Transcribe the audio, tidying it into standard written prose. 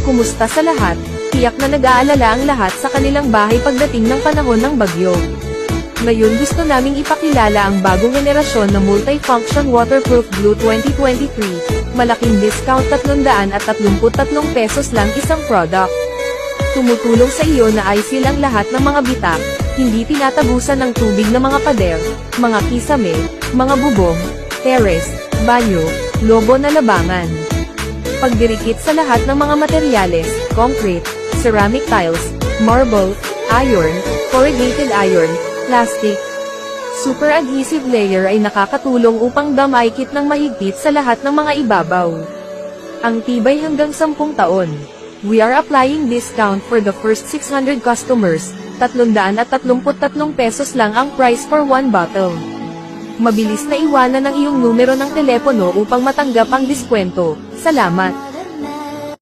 Kumusta sa lahat? Tiyak na nag-aalala ang lahat sa kanilang bahay pagdating ng panahon ng bagyo. Ngayon gusto naming ipakilala ang bagong henerasyon na multi-function waterproof glue 2023. Malaking discount 333 pesos lang isang product. Tumutulong sa iyo na i-seal ang lahat ng mga bitak, hindi tinatabusan ng tubig na mga pader, mga kisame, mga bubong, terrace, banyo, lobo na labangan. Pagdirikit sa lahat ng mga materyales, concrete, ceramic tiles, marble, iron, corrugated iron, plastic. Super adhesive layer ay nakakatulong upang damaykit ng mahigpit sa lahat ng mga ibabaw. Ang tibay hanggang 10 taon. We are applying discount for the first 600 customers, 333 pesos lang ang price for one bottle. Mabilis na iwanan ang iyong numero ng telepono upang matanggap ang diskwento. Salamat!